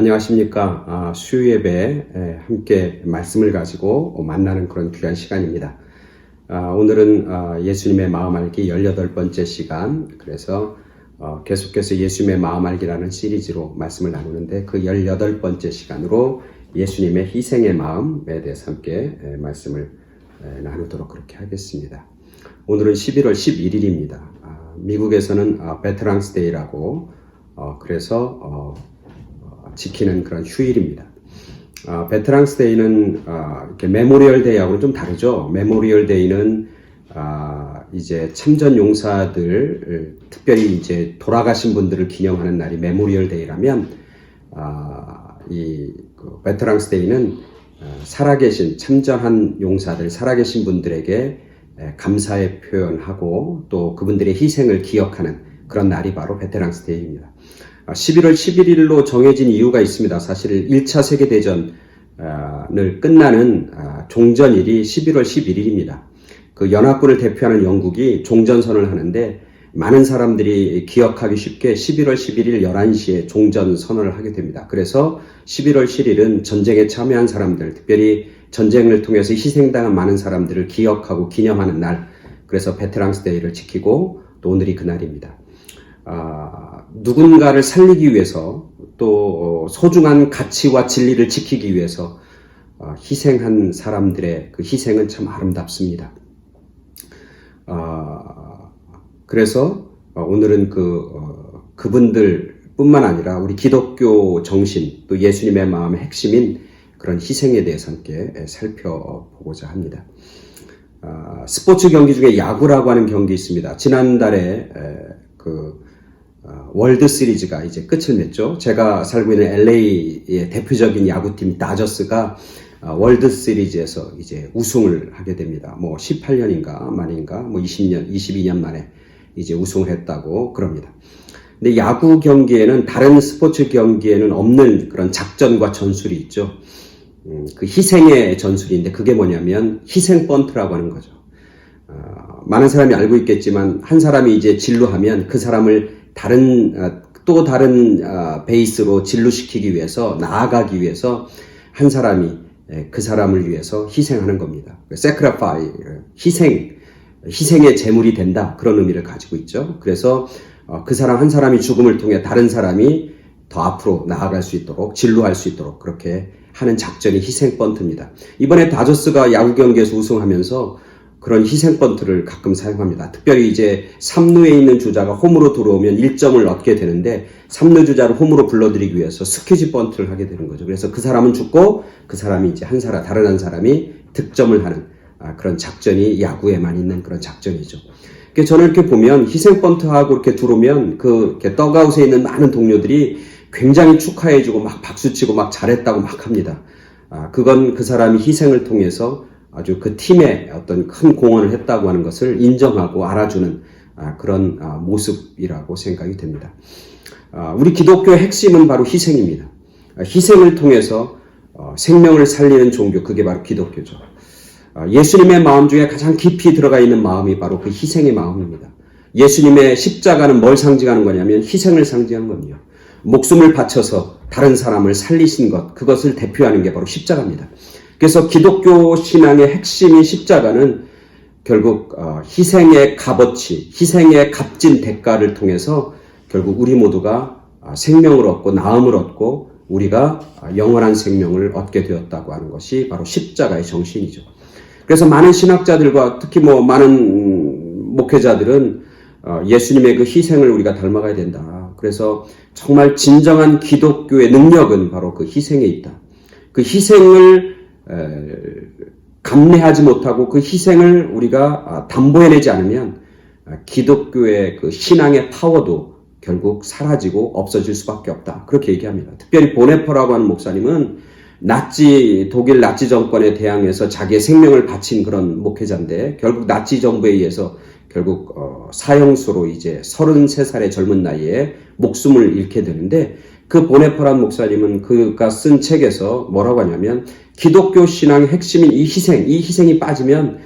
안녕하십니까. 수요예배에 함께 말씀을 가지고 만나는 그런 귀한 시간입니다. 오늘은 예수님의 마음 알기 18번째 시간, 그래서 계속해서 예수님의 마음 알기라는 시리즈로 말씀을 나누는데, 그 18번째 시간으로 예수님의 희생의 마음에 대해서 함께 말씀을 나누도록 그렇게 하겠습니다. 오늘은 11월 11일입니다. 미국에서는 베테랑스 데이라고 그래서 지키는 그런 휴일입니다. 베테랑스 데이는 이렇게 메모리얼 데이하고는 좀 다르죠. 메모리얼 데이는 이제 참전 용사들, 특별히 이제 돌아가신 분들을 기념하는 날이 메모리얼 데이라면, 그 베테랑스 데이는 살아계신 참전한 용사들, 살아계신 분들에게 감사의 표현하고 또 그분들의 희생을 기억하는 그런 날이 바로 베테랑스 데이입니다. 11월 11일로 정해진 이유가 있습니다. 사실 1차 세계대전을 끝나는 종전일이 11월 11일입니다. 그 연합군을 대표하는 영국이 종전선언을 하는데, 많은 사람들이 기억하기 쉽게 11월 11일 11시에 종전선언을 하게 됩니다. 그래서 11월 7일은 전쟁에 참여한 사람들, 특별히 전쟁을 통해서 희생당한 많은 사람들을 기억하고 기념하는 날, 그래서 베테랑스 데이를 지키고 또 오늘이 그날입니다. 누군가를 살리기 위해서 또 소중한 가치와 진리를 지키기 위해서 희생한 사람들의 그 희생은 참 아름답습니다. 그래서 오늘은 그분들 뿐만 아니라 우리 기독교 정신, 또 예수님의 마음의 핵심인 그런 희생에 대해서 함께 살펴보고자 합니다. 스포츠 경기 중에 야구라고 하는 경기 있습니다. 지난달에 월드 시리즈가 이제 끝을 냈죠. 제가 살고 있는 LA의 대표적인 야구팀 다저스가 월드 시리즈에서 이제 우승을 하게 됩니다. 18년인가 만인가 20년, 22년 만에 이제 우승을 했다고 그럽니다. 근데 야구 경기에는, 다른 스포츠 경기에는 없는 그런 작전과 전술이 있죠. 그 희생의 전술인데, 그게 뭐냐면 희생 번트라고 하는 거죠. 많은 사람이 알고 있겠지만, 한 사람이 이제 진루하면 그 사람을 또 다른 베이스로 진루시키기 위해서, 나아가기 위해서 한 사람이 그 사람을 위해서 희생하는 겁니다. sacrifice, 희생의 제물이 된다, 그런 의미를 가지고 있죠. 그래서 그 사람 한 사람이 죽음을 통해 다른 사람이 더 앞으로 나아갈 수 있도록, 진루할 수 있도록 그렇게 하는 작전이 희생 번트입니다. 이번에 다저스가 야구 경기에서 우승하면서 그런 희생 번트를 가끔 사용합니다. 특별히 이제 3루에 있는 주자가 홈으로 들어오면 1점을 얻게 되는데, 3루 주자를 홈으로 불러들이기 위해서 스퀴지 번트를 하게 되는 거죠. 그래서 그 사람은 죽고 그 사람이 이제 다른 한 사람이 득점을 하는 그런 작전이 야구에만 있는 그런 작전이죠. 저는 이렇게 보면 희생 번트하고 이렇게 들어오면 이렇게 떡아웃에 있는 많은 동료들이 굉장히 축하해주고 막 박수치고 막 잘했다고 막 합니다. 그건 그 사람이 희생을 통해서 아주 그 팀에 어떤 큰 공헌을 했다고 하는 것을 인정하고 알아주는 그런 모습이라고 생각이 됩니다. 우리 기독교의 핵심은 바로 희생입니다. 희생을 통해서 생명을 살리는 종교, 그게 바로 기독교죠. 예수님의 마음 중에 가장 깊이 들어가 있는 마음이 바로 그 희생의 마음입니다. 예수님의 십자가는 뭘 상징하는 거냐면 희생을 상징하는 겁니다. 목숨을 바쳐서 다른 사람을 살리신 것, 그것을 대표하는 게 바로 십자가입니다. 그래서 기독교 신앙의 핵심인 십자가는 결국 희생의 값어치, 희생의 값진 대가를 통해서 결국 우리 모두가 생명을 얻고 나음을 얻고 우리가 영원한 생명을 얻게 되었다고 하는 것이 바로 십자가의 정신이죠. 그래서 많은 신학자들과 특히 많은 목회자들은 예수님의 그 희생을 우리가 닮아가야 된다. 그래서 정말 진정한 기독교의 능력은 바로 그 희생에 있다. 그 희생을 감내하지 못하고 그 희생을 우리가 담보해내지 않으면 기독교의 그 신앙의 파워도 결국 사라지고 없어질 수밖에 없다, 그렇게 얘기합니다. 특별히 보네퍼라고 하는 목사님은 독일 나치 정권에 대항해서 자기의 생명을 바친 그런 목회자인데, 결국 나치 정부에 의해서 결국 사형수로 이제 33살의 젊은 나이에 목숨을 잃게 되는데, 그 보네퍼란 목사님은 그가 쓴 책에서 뭐라고 하냐면, 기독교 신앙의 핵심인 이 희생이 빠지면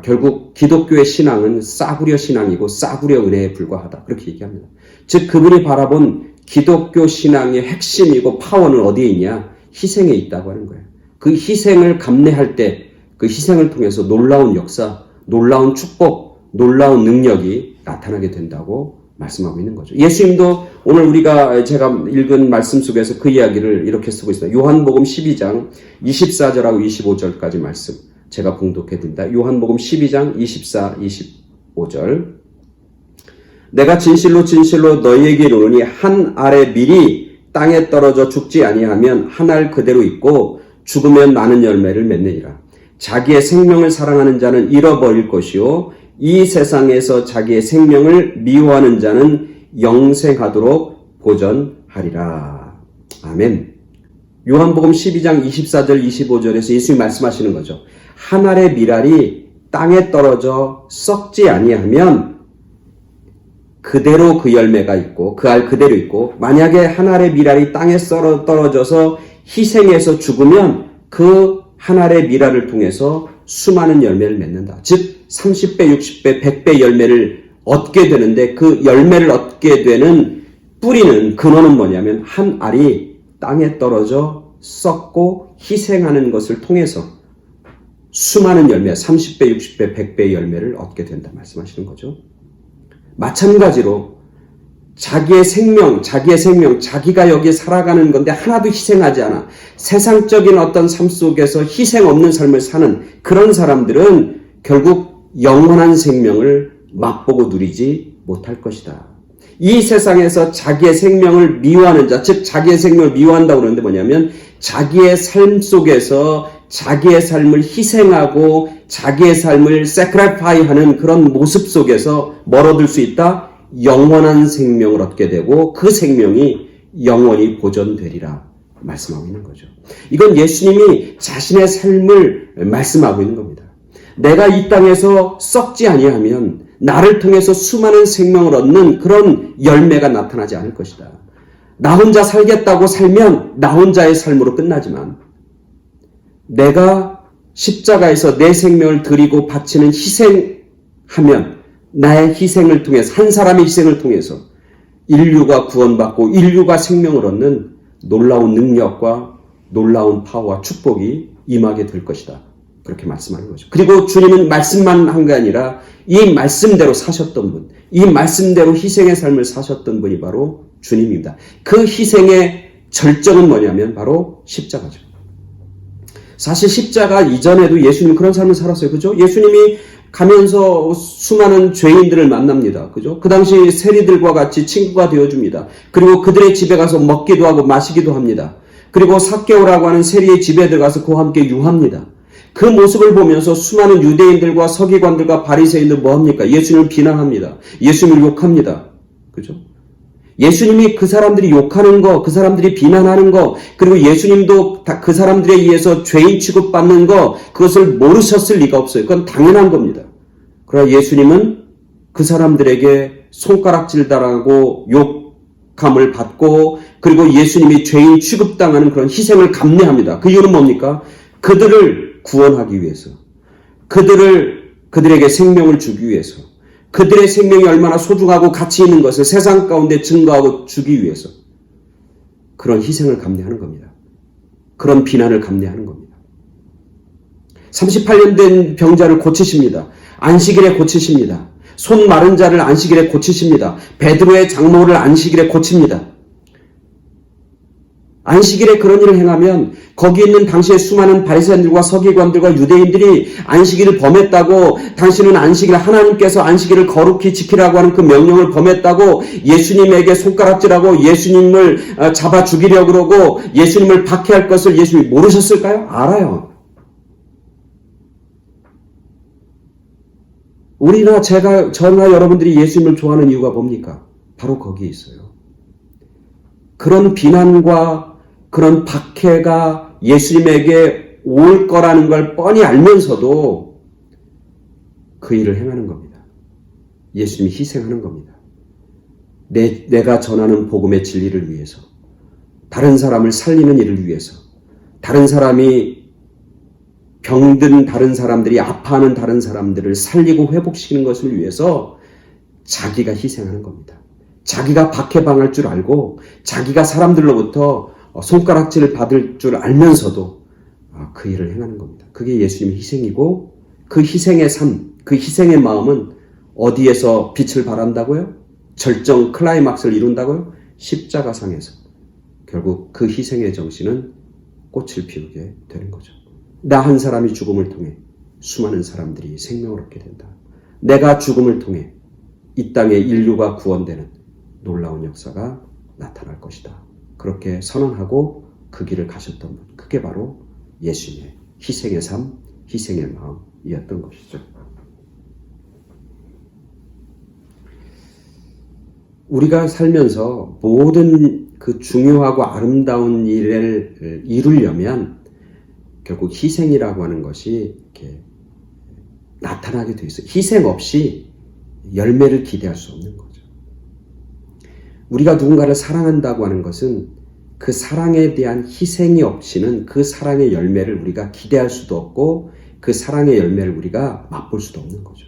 결국 기독교의 신앙은 싸구려 신앙이고 싸구려 은혜에 불과하다, 그렇게 얘기합니다. 즉 그분이 바라본 기독교 신앙의 핵심이고 파워는 어디에 있냐? 희생에 있다고 하는 거예요. 그 희생을 감내할 때 그 희생을 통해서 놀라운 역사, 놀라운 축복, 놀라운 능력이 나타나게 된다고 말씀하고 있는 거죠. 예수님도 오늘 제가 읽은 말씀 속에서 그 이야기를 이렇게 쓰고 있습니다. 요한복음 12장 24절하고 25절까지 말씀 제가 봉독해 드립니다. 요한복음 12장 24, 25절. 내가 진실로 진실로 너희에게 이르노니 한 알의 밀이 땅에 떨어져 죽지 아니하면 한 알 그대로 있고 죽으면 많은 열매를 맺느니라. 자기의 생명을 사랑하는 자는 잃어버릴 것이요 이 세상에서 자기의 생명을 미워하는 자는 영생하도록 보전하리라. 아멘. 요한복음 12장 24절 25절에서 예수님이 말씀하시는 거죠. 한 알의 밀알이 땅에 떨어져 썩지 아니하면 그대로 그 열매가 있고 그 알 그대로 있고 만약에 한 알의 밀알이 땅에 떨어져서 희생해서 죽으면 그 한 알의 밀알을 통해서 수많은 열매를 맺는다. 즉 30배, 60배, 100배 열매를 얻게 되는데 그 열매를 얻게 되는 뿌리는 근원은 뭐냐면 한 알이 땅에 떨어져 썩고 희생하는 것을 통해서 수많은 열매, 30배, 60배, 100배의 열매를 얻게 된다 말씀하시는 거죠. 마찬가지로 자기의 생명, 자기가 여기 살아가는 건데 하나도 희생하지 않아. 세상적인 어떤 삶 속에서 희생 없는 삶을 사는 그런 사람들은 결국 영원한 생명을 맛보고 누리지 못할 것이다. 이 세상에서 자기의 생명을 미워하는 자, 즉 자기의 생명을 미워한다고 그러는데 뭐냐면 자기의 삶 속에서 자기의 삶을 희생하고 자기의 삶을 sacrifice하는 그런 모습 속에서 뭘 얻을 수 있다? 영원한 생명을 얻게 되고 그 생명이 영원히 보존되리라 말씀하고 있는 거죠. 이건 예수님이 자신의 삶을 말씀하고 있는 겁니다. 내가 이 땅에서 썩지 아니하면 나를 통해서 수많은 생명을 얻는 그런 열매가 나타나지 않을 것이다. 나 혼자 살겠다고 살면 나 혼자의 삶으로 끝나지만 내가 십자가에서 내 생명을 드리고 바치는 희생하면 나의 희생을 통해서 한 사람의 희생을 통해서 인류가 구원받고 인류가 생명을 얻는 놀라운 능력과 놀라운 파워와 축복이 임하게 될 것이다. 그렇게 말씀하는 거죠. 그리고 주님은 말씀만 한 게 아니라 이 말씀대로 사셨던 분, 이 말씀대로 희생의 삶을 사셨던 분이 바로 주님입니다. 그 희생의 절정은 뭐냐면 바로 십자가죠. 사실 십자가 이전에도 예수님은 그런 삶을 살았어요. 그죠? 예수님이 가면서 수많은 죄인들을 만납니다. 그죠? 그 당시 세리들과 같이 친구가 되어줍니다. 그리고 그들의 집에 가서 먹기도 하고 마시기도 합니다. 그리고 삭개오라고 하는 세리의 집에 들어가서 그와 함께 유합니다. 그 모습을 보면서 수많은 유대인들과 서기관들과 바리새인들 뭐합니까? 예수님을 비난합니다. 예수님을 욕합니다. 그죠? 예수님이 그 사람들이 욕하는 거, 그 사람들이 비난하는 거, 그리고 예수님도 그 사람들에 의해서 죄인 취급받는 거, 그것을 모르셨을 리가 없어요. 그건 당연한 겁니다. 그러나 예수님은 그 사람들에게 손가락질 당하고 욕함을 받고, 그리고 예수님이 죄인 취급당하는 그런 희생을 감내합니다. 그 이유는 뭡니까? 그들을 구원하기 위해서, 그들에게 생명을 주기 위해서, 그들의 생명이 얼마나 소중하고 가치 있는 것을 세상 가운데 증거하고 주기 위해서 그런 희생을 감내하는 겁니다. 그런 비난을 감내하는 겁니다. 38년 된 병자를 고치십니다. 안식일에 고치십니다. 손 마른 자를 안식일에 고치십니다. 베드로의 장모를 안식일에 고칩니다. 안식일에 그런 일을 행하면 거기 있는 당시의 수많은 바리새인들과 서기관들과 유대인들이 안식일을 범했다고, 당신은 안식일, 하나님께서 안식일을 거룩히 지키라고 하는 그 명령을 범했다고 예수님에게 손가락질하고 예수님을 잡아 죽이려고 그러고 예수님을 박해할 것을 예수님이 모르셨을까요? 알아요. 저나 여러분들이 예수님을 좋아하는 이유가 뭡니까? 바로 거기에 있어요. 그런 비난과 그런 박해가 예수님에게 올 거라는 걸 뻔히 알면서도 그 일을 행하는 겁니다. 예수님이 희생하는 겁니다. 내가 전하는 복음의 진리를 위해서, 다른 사람을 살리는 일을 위해서, 다른 사람이 병든 다른 사람들이 아파하는 다른 사람들을 살리고 회복시키는 것을 위해서 자기가 희생하는 겁니다. 자기가 박해방할 줄 알고 자기가 사람들로부터 손가락질을 받을 줄 알면서도 그 일을 행하는 겁니다. 그게 예수님의 희생이고 그 희생의 삶, 그 희생의 마음은 어디에서 빛을 발한다고요? 절정 클라이막스를 이룬다고요? 십자가상에서 결국 그 희생의 정신은 꽃을 피우게 되는 거죠. 나 한 사람이 죽음을 통해 수많은 사람들이 생명을 얻게 된다. 내가 죽음을 통해 이 땅의 인류가 구원되는 놀라운 역사가 나타날 것이다. 그렇게 선언하고 그 길을 가셨던 분, 그게 바로 예수님의 희생의 삶, 희생의 마음이었던 것이죠. 우리가 살면서 모든 그 중요하고 아름다운 일을 이루려면 결국 희생이라고 하는 것이 이렇게 나타나게 돼 있어요. 희생 없이 열매를 기대할 수 없는 거죠. 우리가 누군가를 사랑한다고 하는 것은 그 사랑에 대한 희생이 없이는 그 사랑의 열매를 우리가 기대할 수도 없고 그 사랑의 열매를 우리가 맛볼 수도 없는 거죠.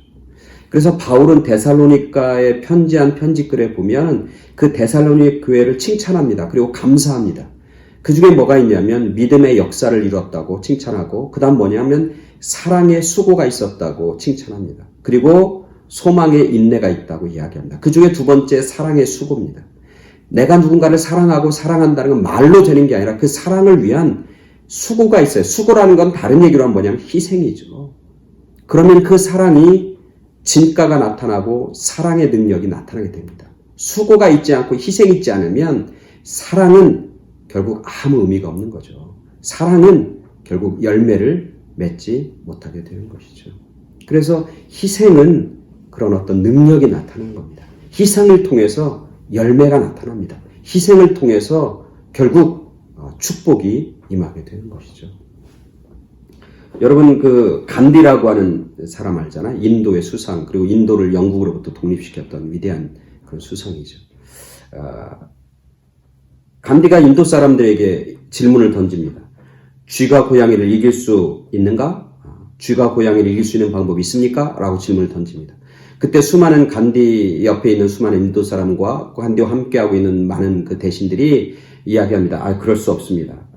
그래서 바울은 데살로니가에 편지한 편지글에 보면 그 데살로니 교회를 칭찬합니다. 그리고 감사합니다. 그 중에 뭐가 있냐면 믿음의 역사를 이뤘다고 칭찬하고 그 다음 뭐냐면 사랑의 수고가 있었다고 칭찬합니다. 그리고 소망의 인내가 있다고 이야기합니다. 그 중에 두 번째 사랑의 수고입니다. 내가 누군가를 사랑하고 사랑한다는 건 말로 되는 게 아니라 그 사랑을 위한 수고가 있어요. 수고라는 건 다른 얘기로 하면 뭐냐면 희생이죠. 그러면 그 사랑이 진가가 나타나고 사랑의 능력이 나타나게 됩니다. 수고가 있지 않고 희생이 있지 않으면 사랑은 결국 아무 의미가 없는 거죠. 사랑은 결국 열매를 맺지 못하게 되는 것이죠. 그래서 희생은 그런 어떤 능력이 나타나는 겁니다. 희생을 통해서 열매가 나타납니다. 희생을 통해서 결국 축복이 임하게 되는 것이죠. 여러분 그 간디라고 하는 사람 알잖아요. 인도의 수상, 그리고 인도를 영국으로부터 독립시켰던 위대한 그런 수상이죠. 간디가 인도 사람들에게 질문을 던집니다. 쥐가 고양이를 이길 수 있는가? 쥐가 고양이를 이길 수 있는 방법이 있습니까? 라고 질문을 던집니다. 그때 수많은 간디 옆에 있는 수많은 인도 사람과 간디와 함께하고 있는 많은 그 대신들이 이야기합니다. 그럴 수 없습니다.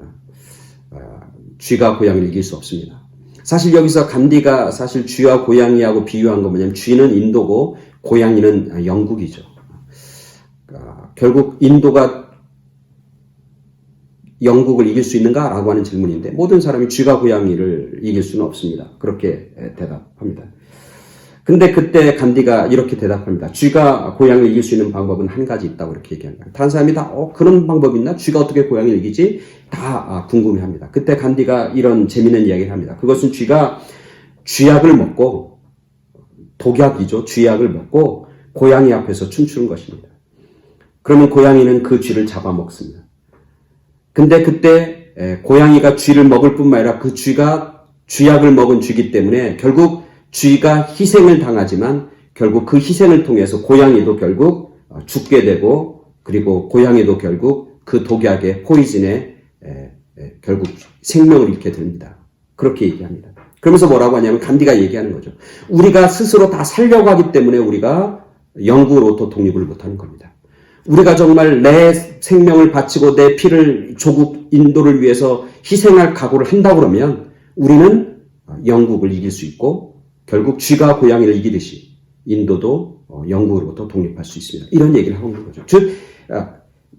쥐가 고양이를 이길 수 없습니다. 사실 여기서 간디가 사실 쥐와 고양이하고 비유한 건 뭐냐면 쥐는 인도고 고양이는 영국이죠. 결국 인도가 영국을 이길 수 있는가? 라고 하는 질문인데 모든 사람이 쥐가 고양이를 이길 수는 없습니다. 그렇게 대답합니다. 근데 그때 간디가 이렇게 대답합니다. 쥐가 고양이를 이길 수 있는 방법은 한 가지 있다고 이렇게 얘기합니다. 다른 사람이 다 그런 방법이 있나? 쥐가 어떻게 고양이를 이기지? 다 궁금해합니다. 그때 간디가 이런 재미있는 이야기를 합니다. 그것은 쥐가 쥐약을 먹고 독약이죠. 쥐약을 먹고 고양이 앞에서 춤추는 것입니다. 그러면 고양이는 그 쥐를 잡아먹습니다. 근데 그때 고양이가 쥐를 먹을 뿐만 아니라 그 쥐가 쥐약을 먹은 쥐이기 때문에 결국 쥐가 희생을 당하지만 결국 그 희생을 통해서 고양이도 결국 죽게 되고 그리고 고양이도 결국 그 독약의 포이즌에 결국 생명을 잃게 됩니다. 그렇게 얘기합니다. 그러면서 뭐라고 하냐면 간디가 얘기하는 거죠. 우리가 스스로 다 살려고 하기 때문에 우리가 영국으로부터 독립을 못하는 겁니다. 우리가 정말 내 생명을 바치고 내 피를 조국 인도를 위해서 희생할 각오를 한다고 그러면 우리는 영국을 이길 수 있고 결국 쥐가 고양이를 이기듯이 인도도 영국으로부터 독립할 수 있습니다. 이런 얘기를 하고 있는 거죠. 즉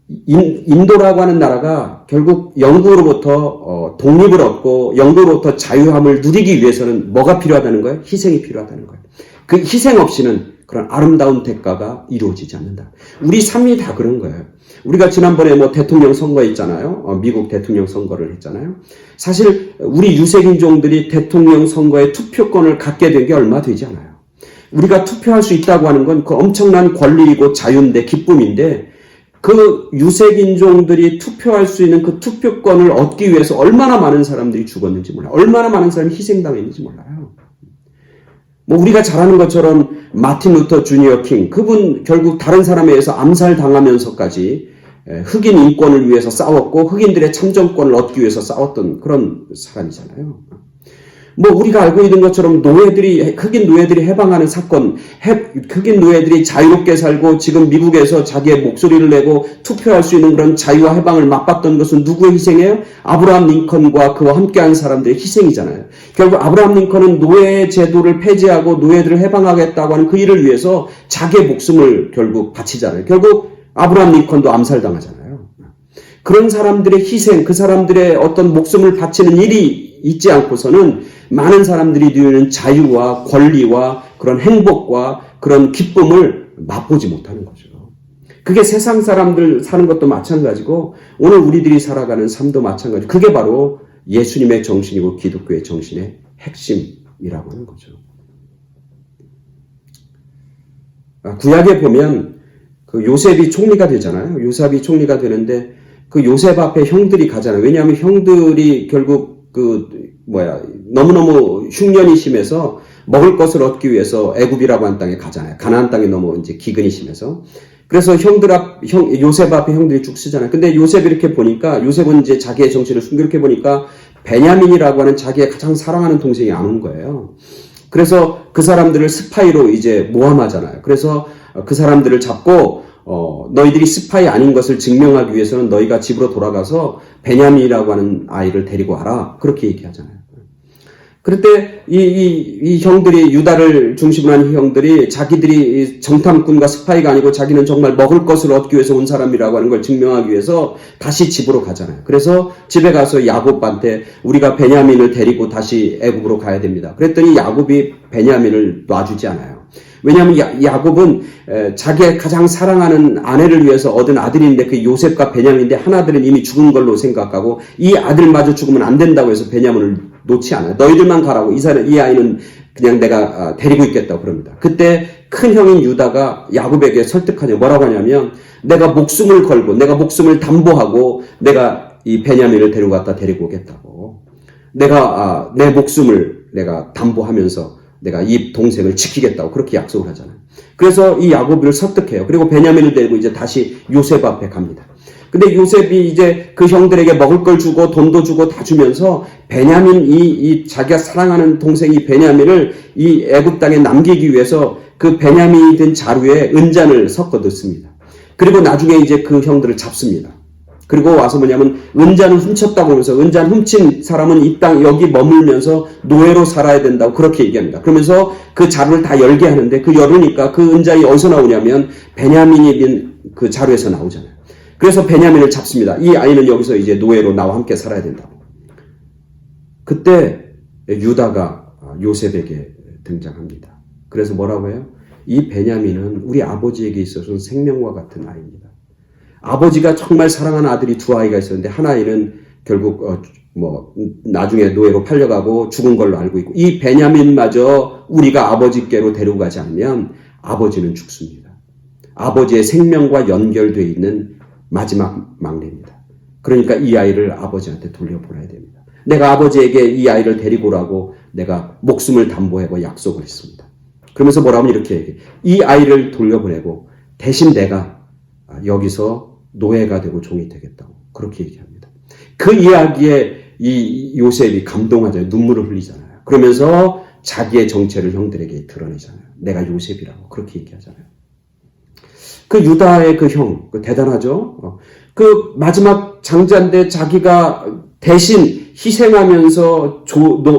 인도라고 하는 나라가 결국 영국으로부터 독립을 얻고 영국으로부터 자유함을 누리기 위해서는 뭐가 필요하다는 거예요? 희생이 필요하다는 거예요. 그 희생 없이는 그런 아름다운 대가가 이루어지지 않는다. 우리 삶이 다 그런 거예요. 우리가 지난번에 대통령 선거 있잖아요. 미국 대통령 선거를 했잖아요. 사실 우리 유색인종들이 대통령 선거에 투표권을 갖게 된 게 얼마 되지 않아요. 우리가 투표할 수 있다고 하는 건 그 엄청난 권리이고 자유인데 기쁨인데 그 유색인종들이 투표할 수 있는 그 투표권을 얻기 위해서 얼마나 많은 사람들이 죽었는지 몰라요. 얼마나 많은 사람이 희생당했는지 몰라요. 우리가 잘 아는 것처럼 마틴 루터 주니어 킹, 그분 결국 다른 사람에 의해서 암살당하면서까지 흑인 인권을 위해서 싸웠고 흑인들의 참정권을 얻기 위해서 싸웠던 그런 사람이잖아요. 뭐 우리가 알고 있는 것처럼 흑인 노예들이 해방하는 사건, 흑인 노예들이 자유롭게 살고 지금 미국에서 자기의 목소리를 내고 투표할 수 있는 그런 자유와 해방을 맛봤던 것은 누구의 희생이에요? 아브라함 링컨과 그와 함께한 사람들의 희생이잖아요. 결국 아브라함 링컨은 노예 제도를 폐지하고 노예들을 해방하겠다고 하는 그 일을 위해서 자기의 목숨을 결국 바치잖아요. 결국 아브라함 링컨도 암살당하잖아요. 그런 사람들의 희생, 그 사람들의 어떤 목숨을 바치는 일이 있지 않고서는 많은 사람들이 누리는 자유와 권리와 그런 행복과 그런 기쁨을 맛보지 못하는 거죠. 그게 세상 사람들 사는 것도 마찬가지고 오늘 우리들이 살아가는 삶도 마찬가지고 그게 바로 예수님의 정신이고 기독교의 정신의 핵심이라고 하는 거죠. 구약에 보면 그 요셉이 총리가 되잖아요. 요셉이 총리가 되는데 그 요셉 앞에 형들이 가잖아요. 왜냐하면 형들이 결국 너무너무 흉년이 심해서 먹을 것을 얻기 위해서 애굽이라고 한 땅에 가잖아요. 가나안 땅에 너무 이제 기근이 심해서. 그래서 요셉 앞에 형들이 쭉 쓰잖아요. 근데 요셉이 이렇게 보니까, 요셉은 이제 자기의 정신을 순결케 보니까 베냐민이라고 하는 자기의 가장 사랑하는 동생이 안 온 거예요. 그래서 그 사람들을 스파이로 이제 모함하잖아요. 그래서 그 사람들을 잡고 너희들이 스파이 아닌 것을 증명하기 위해서는 너희가 집으로 돌아가서 베냐민이라고 하는 아이를 데리고 와라. 그렇게 얘기하잖아요. 그럴 때 이 형들이, 유다를 중심으로 한 형들이 자기들이 정탐꾼과 스파이가 아니고 자기는 정말 먹을 것을 얻기 위해서 온 사람이라고 하는 걸 증명하기 위해서 다시 집으로 가잖아요. 그래서 집에 가서 야곱한테 우리가 베냐민을 데리고 다시 애굽으로 가야 됩니다. 그랬더니 야곱이 베냐민을 놔주지 않아요. 왜냐하면 야곱은 자기의 가장 사랑하는 아내를 위해서 얻은 아들인데 그 요셉과 베냐민인데 하나들은 이미 죽은 걸로 생각하고 이 아들마저 죽으면 안 된다고 해서 베냐민을 놓지 않아요. 너희들만 가라고. 이 아이는 그냥 내가 데리고 있겠다고 그럽니다. 그때 큰 형인 유다가 야곱에게 설득하냐. 뭐라고 하냐면 내가 목숨을 걸고 내가 목숨을 담보하고 내가 이 베냐민을 데리고 오겠다고. 내가 내 목숨을 내가 담보하면서 내가 이 동생을 지키겠다고 그렇게 약속을 하잖아요. 그래서 이 야곱을 설득해요. 그리고 베냐민을 데리고 이제 다시 요셉 앞에 갑니다. 근데 요셉이 이제 그 형들에게 먹을 걸 주고 돈도 주고 다 주면서 베냐민 이 자기가 사랑하는 동생이 베냐민을 이 애굽 땅에 남기기 위해서 그 베냐민이 든 자루에 은잔을 섞어 넣습니다. 그리고 나중에 이제 그 형들을 잡습니다. 그리고 와서 뭐냐면 은잔을 훔쳤다고 하면서 은잔 훔친 사람은 이 땅 여기 머물면서 노예로 살아야 된다고 그렇게 얘기합니다. 그러면서 그 자루를 다 열게 하는데 그 열으니까 그 은잔이 어디서 나오냐면 베냐민이 빈 그 자루에서 나오잖아요. 그래서 베냐민을 잡습니다. 이 아이는 여기서 이제 노예로 나와 함께 살아야 된다고. 그때 유다가 요셉에게 등장합니다. 그래서 뭐라고 해요? 이 베냐민은 우리 아버지에게 있어서는 생명과 같은 아이입니다. 아버지가 정말 사랑하는 아들이 두 아이가 있었는데 한 아이는 결국 나중에 노예로 팔려가고 죽은 걸로 알고 있고 이 베냐민마저 우리가 아버지께로 데리고 가지 않으면 아버지는 죽습니다. 아버지의 생명과 연결되어 있는 마지막 막내입니다. 그러니까 이 아이를 아버지한테 돌려보내야 됩니다. 내가 아버지에게 이 아이를 데리고 오라고 내가 목숨을 담보하고 약속을 했습니다. 그러면서 뭐라고 하면 이렇게 얘기해. 이 아이를 돌려보내고 대신 내가 여기서 노예가 되고 종이 되겠다고 그렇게 얘기합니다. 그 이야기에 이 요셉이 감동하잖아요. 눈물을 흘리잖아요. 그러면서 자기의 정체를 형들에게 드러내잖아요. 내가 요셉이라고 그렇게 얘기하잖아요. 그 유다의 그 형, 대단하죠? 그 마지막 장자인데 자기가 대신 희생하면서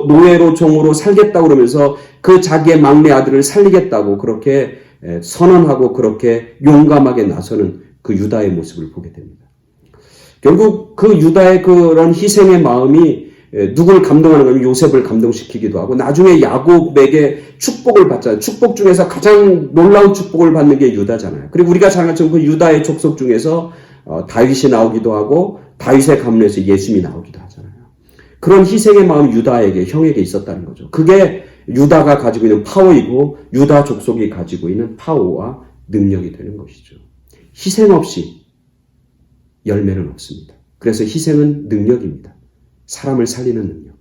노예로 종으로 살겠다고 그러면서 그 자기의 막내 아들을 살리겠다고 그렇게 선언하고 그렇게 용감하게 나서는 그 유다의 모습을 보게 됩니다. 결국 그 유다의 그런 희생의 마음이 누구를 감동하는 거냐면 요셉을 감동시키기도 하고 나중에 야곱에게 축복을 받잖아요. 축복 중에서 가장 놀라운 축복을 받는 게 유다잖아요. 그리고 우리가 잘 알죠. 그 유다의 족속 중에서 다윗이 나오기도 하고 다윗의 가문에서 예수님이 나오기도 하잖아요. 그런 희생의 마음이 유다에게 형에게 있었다는 거죠. 그게 유다가 가지고 있는 파워이고 유다 족속이 가지고 있는 파워와 능력이 되는 것이죠. 희생 없이 열매는 없습니다. 그래서 희생은 능력입니다. 사람을 살리는 능력.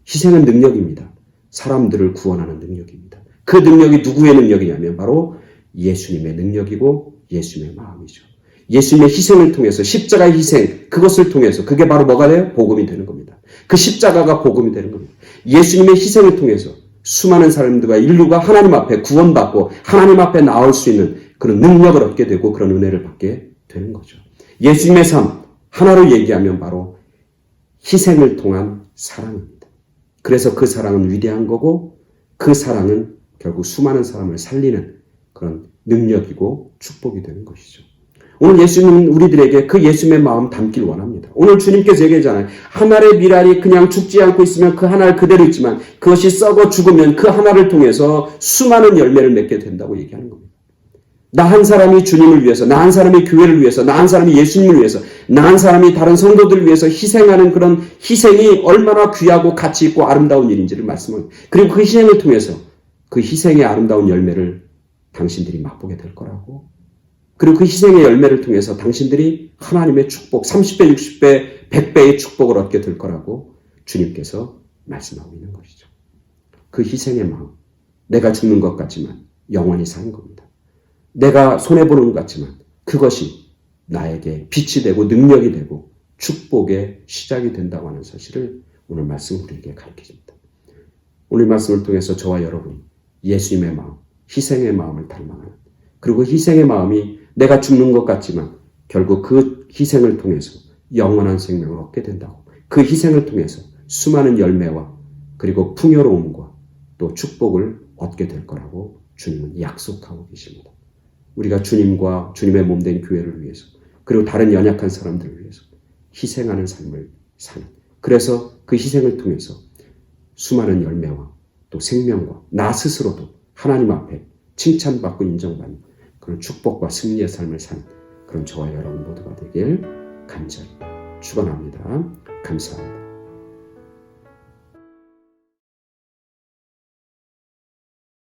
희생은 능력입니다. 사람들을 구원하는 능력입니다. 그 능력이 누구의 능력이냐면 바로 예수님의 능력이고 예수님의 마음이죠. 예수님의 희생을 통해서 십자가의 희생 그것을 통해서 그게 바로 뭐가 돼요? 복음이 되는 겁니다. 그 십자가가 복음이 되는 겁니다. 예수님의 희생을 통해서 수많은 사람들과 인류가 하나님 앞에 구원받고 하나님 앞에 나올 수 있는 그런 능력을 얻게 되고 그런 은혜를 받게 되는 거죠. 예수님의 삶 하나로 얘기하면 바로 희생을 통한 사랑입니다. 그래서 그 사랑은 위대한 거고 그 사랑은 결국 수많은 사람을 살리는 그런 능력이고 축복이 되는 것이죠. 오늘 예수님은 우리들에게 그 예수님의 마음 담길 원합니다. 오늘 주님께서 얘기하잖아요. 한 알의 밀알이 그냥 죽지 않고 있으면 그 한 알 그대로 있지만 그것이 썩어 죽으면 그 한 알을 통해서 수많은 열매를 맺게 된다고 얘기하는 겁니다. 나 한 사람이 주님을 위해서, 나 한 사람이 교회를 위해서, 나 한 사람이 예수님을 위해서, 나 한 사람이 다른 성도들을 위해서 희생하는 그런 희생이 얼마나 귀하고 가치 있고 아름다운 일인지를 말씀합니다. 그리고 그 희생을 통해서 그 희생의 아름다운 열매를 당신들이 맛보게 될 거라고. 그리고 그 희생의 열매를 통해서 당신들이 하나님의 축복, 30배, 60배, 100배의 축복을 얻게 될 거라고 주님께서 말씀하고 있는 것이죠. 그 희생의 마음, 내가 죽는 것 같지만 영원히 사는 겁니다. 내가 손해보는 것 같지만 그것이 나에게 빛이 되고 능력이 되고 축복의 시작이 된다고 하는 사실을 오늘 말씀 우리에게 가르쳐줍니다. 오늘 말씀을 통해서 저와 여러분이 예수님의 마음, 희생의 마음을 닮아가는 그리고 희생의 마음이 내가 죽는 것 같지만 결국 그 희생을 통해서 영원한 생명을 얻게 된다고 그 희생을 통해서 수많은 열매와 그리고 풍요로움과 또 축복을 얻게 될 거라고 주님은 약속하고 계십니다. 우리가 주님과 주님의 몸된 교회를 위해서 그리고 다른 연약한 사람들을 위해서 희생하는 삶을 사는 그래서 그 희생을 통해서 수많은 열매와 또 생명과 나 스스로도 하나님 앞에 칭찬받고 인정받는 그런 축복과 승리의 삶을 사는 그런 저와 여러분 모두가 되길 간절히 축원합니다. 감사합니다.